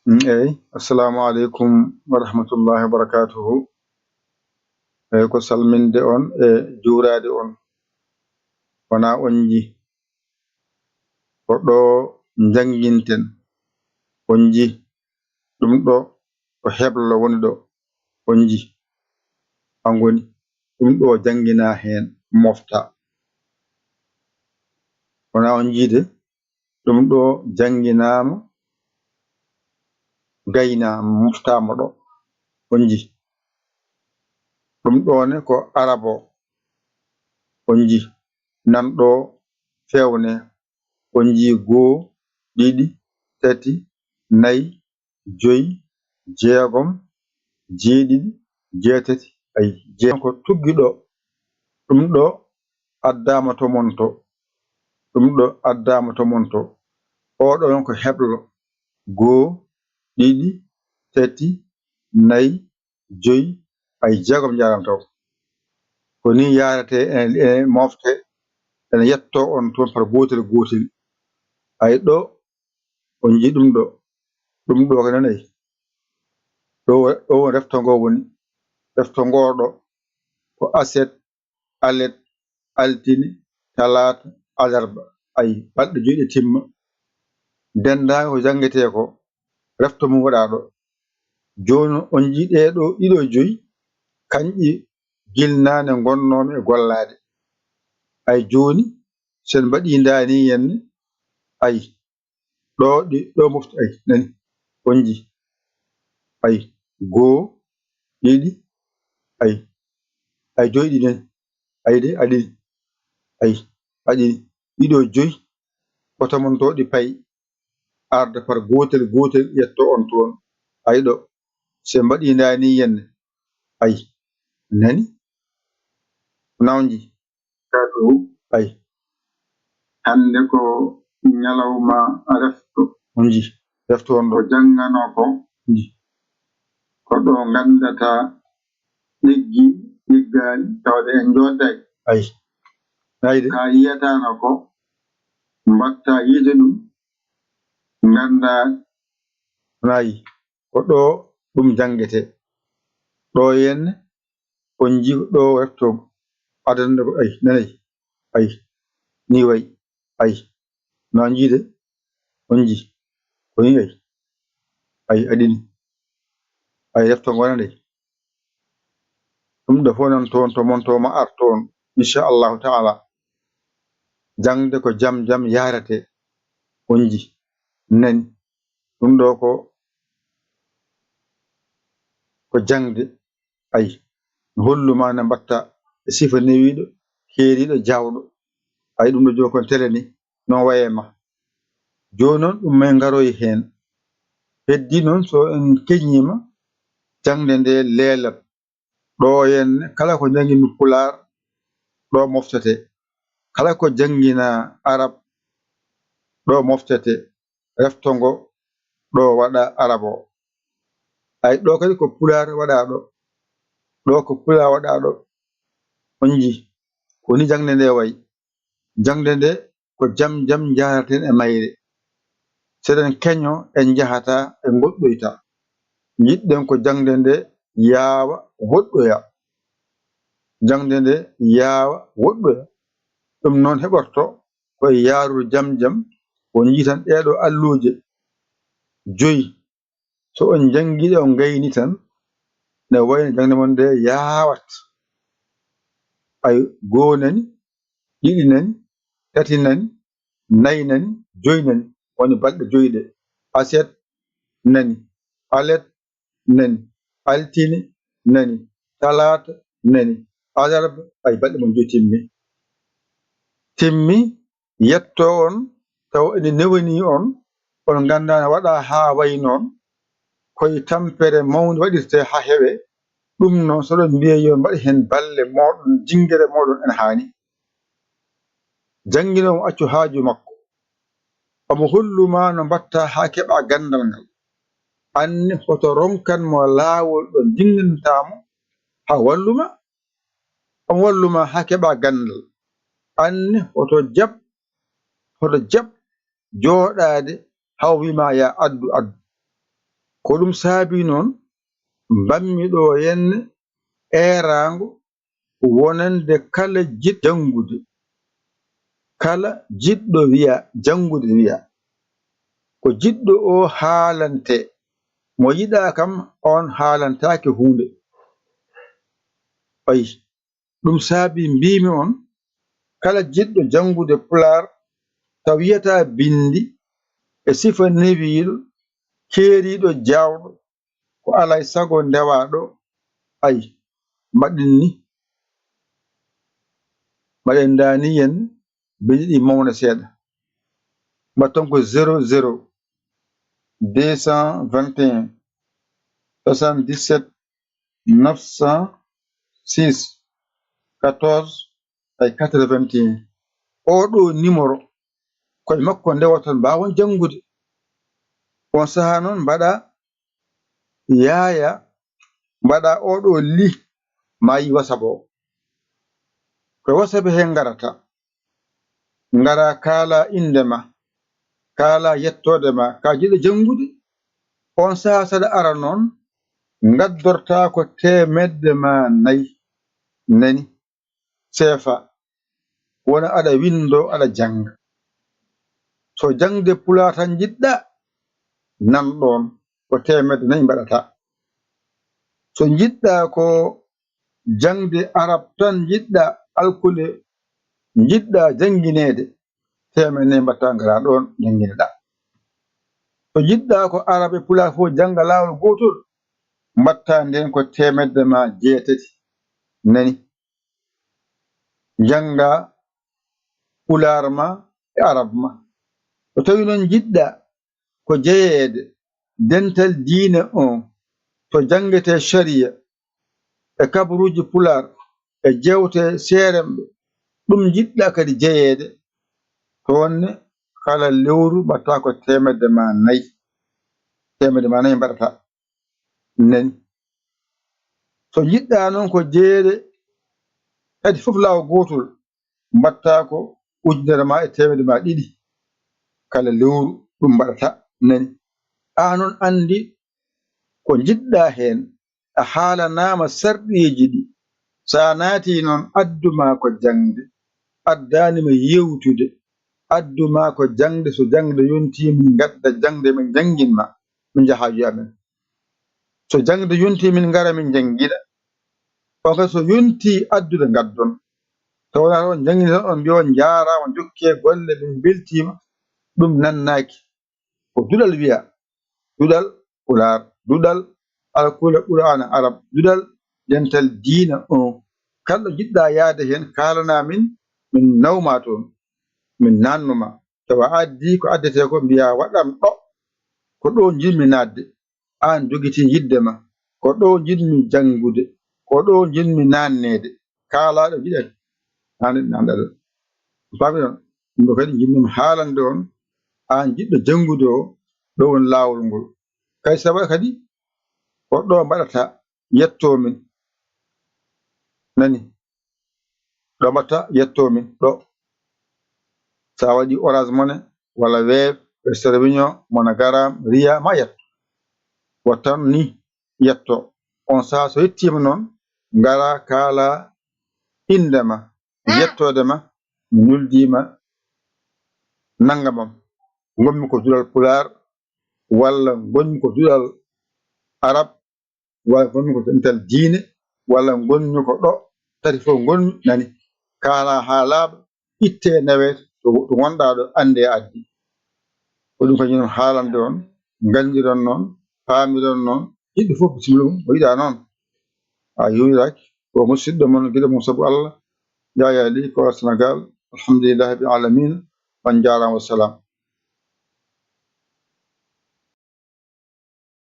Assalamu alaikum wa rahmatullahi wa barakatuhu. Ko salminde on e juurade on wona on ji ko ɗo janginten on ji ɗum ɗo ko heblo woni ɗo on ji angoni ɗum ɗo jangina hen mofta wona on jide ɗum ɗo janginama gaynama moftama ɗo on ji ɗum ɗone ko arabo on ji nanɗo fewne on ji 1 2 3 4 5 6 7 8 ay jeen ko tuggi ɗo ɗum ɗo addama to monto ɗum ɗo addama to monto oɗon ko heblo 1 2 3 4 5 ay jeegom jaram taw ko ni yarate e mofte ene yetto on toon par gotel gotel ay ɗo on ji ɗum ɗo ko nanayi ɗo woni refto ngo woni refto ngoɗo ko aset alet altine talata alarba ay balɗe joyɗi timma dendaga ko jangete ko refto mum waɗa ɗo joni on ji ɗeɗo ɗiɗo joyi kanƴi gilnane gonnomi e gollade ay joni sen mbaɗi dani henne ay ɗo mofti ay nani on ji ay 1 2 ay joyɗi nani ayde aɗiɗi ay aɗiɗi ɗiɗo joyi kotomontoɗi payi arde par gotel gotel yetto on toon ay ɗo se mbaɗi dani henne ay nani nawji kaɗo ay hande ko ñalawma refto on ji refto on ɗo jangano ko ji ko ɗo gandata ɗiggali tawde en jodday ay ayde ka yiyatano ko mbatta yiide ɗum ganda nayi ko ɗo ɗum jangete ɗo henne on ji ɗo refto adande ko ay nanayi ay ni way ay na jiide on ji ko ni ay aɗini ay refto gona nde ɗum ɗo fof nan toon to montoma artoon inchallahu taala jangde ko jam jam yarate on ji nani ɗum ɗo ko jangde ay holluma ne mbatta e sifa newiɗo keeriɗo jawɗo ay ɗum ɗo joni kon tele ni non wayema joni noon ɗum may garoy hen heddi noon so en keññima jangde nde leelat ɗo henne kala ko jangini pular ɗo moftete kala ko jangina arab ɗo moftete reftongo ɗo waɗa arab o ay ɗo kadi ko pular waɗa ɗo ko pular waɗa ɗo on ji ko ni jangde nde wayi jangde nde ko jam jam jaraten e mayre seɗen keño en jahata en goɗɗoyta jiɗɗen ko jangde nde yaawa woɗɗoya jangde nde yaawa woɗɗoya ɗum noon heɓorto koye yaarude jam jam on jiitan ɗeɗo alluje 5 so on jangiɗe on gayni tan ne wayno jangde mon nde yawat ay 1 nani 2 nani 3 nani 4 nani 5 nani woni balɗe 5 ɗe aset nani alet nani altine nani talata nani alarba ay balɗe mon 5 timmi yetto on taw ene newani on gandane waɗa ha wayi noon koye tampere mawde waɗirte ha heeɓe ɗum noon soɗon mbiya yo mbaɗ hen balle moɗon jingguere moɗon ene hani janguinomo accu haaju makko omo holluma no mbatta ha keeɓa gandal ngal anne hoto ronkanmo laawol ɗo jingantamo ha walluma omo walluma ha keeɓa gandal anne hoto jaab joɗade haw wima ya addu ko ɗum saabi noon mbammiɗo henne eraango wonande kala jiɗɗo jangude, kala jiɗɗo wi'a jangude wi'a ko jiɗɗo o haalante, mo yiɗa kam on haalantaake hunde. Ayi ɗum saabi mbimi on kala jiɗɗo jangude Pulaar taw wiyata bindi e sifa newiiɗo keeriiɗo jawɗo ko alay sago ndewa ɗo. Ayi mbaɗen ni, mbaɗen daaniyen bindi ɗi mawna seeɗa, mbatton ko 00 221 77 906 14 ay 81. oɗo numéro koye makko ndewaton mbawon jangude. On saha noon mbaɗa yaaya, mbaɗa oɗo li ma yi WhatsApp o, koye WhatsApp he garata, ngara kaala indema, kaala yettode ma, ka jiɗo jangude. On saha saɗa ara noon ngaddorta ko temedde ma 4 nani CFA, wona aɗa windo aɗa janga. So jangde Pulaar tan jiɗɗa, nanɗon ko temedde 4 mbaɗata. So jiɗɗa ko jangde Arab tan jiɗɗa, alkule jiɗɗa janginede, temedde 4 mbatta ngara ɗon jangineɗa. So jiɗɗa ko Arab e Pulaar fof janga lawol gotol, mbatta nden ko temedde ma 8 nani, janga Pulaar ma e Arab ma. So tawi noon jiɗɗa ko jeeyede dental diina on, to jangete sharia e kabaruji Pulaar e jewte seremɓe, ɗum jiɗɗa kadi jeeyede, to wonne kala lewru mbatta ko temedde ma 4, temedde ma 4 mbaɗata nani. So jiɗɗa noon ko jeere kadi fof lawol gotol, mbatta ko ujunere ma e temedde ma 2 kala lewru, ɗum mbaɗata nani. Noon andi ko jiɗɗa hen, a haalanama sarɗiji ɗi. Sa naati noon adduma ko jangde, addanima yewtude, adduma ko jangde. So jangde yonti min gadda jangde min janginma, min jaha amen. So jangde yonti min ngara min jangina. O kadi so yonti addude gaddon. So wona on jangini tan on mbiya on jarama, jokke golle, min beltima, ɗum nannaki. Ko duɗal wiya, duɗal Pulaar, duɗal alkule Qur'ana Arab, duɗal dental diina on. Kala jiɗɗa yaade hen kalana min, min nawma toon, min nannuma. Tawa addi ko addete ko mbiya waɗam ɗo, ko ɗo jinmi nadde, an jogiti yidde ma, ko ɗo jinmi jangude, ko ɗo jinmi nannede. Kalaɗo jiɗat hande nanɗaɗo. Fami noon ɗum ɗo kadi jinnimi haalande on, an jiɗɗo jangude o, ɗo woni lawol ngol. Kay sabu kadi ko ɗo mbaɗata yetto min nani, ɗo mbatta yetto min ɗo. Sa waɗi Orange Money walla Wave, Western Union, MoneyGram, Ria, ma yetto. Wattan ni yetto. On saha so yettima noon ngara kaala indema, yettodema, mi nuldima nangamam, gonmi ko duɗal Pulaar, walla gonmi ko duɗal Arab, walla gonmi ko dental diine, walla gonmi ko ɗo, tati fof gonmi nani. Kaala ha laaɓa, itte nawete to gonɗa ɗo, ande addi. Ko ɗum kañum haalande on, gandiron noon, paamiron noon. Yiɗɗo fof bisimilla mum o yiɗa noon, a yuyraki ko musidɗo mon guiɗo mum saabu Allah. Yaya Ly ko Sénégal. Alhamdulillahi rabbil alamina. On jarama, wassalam.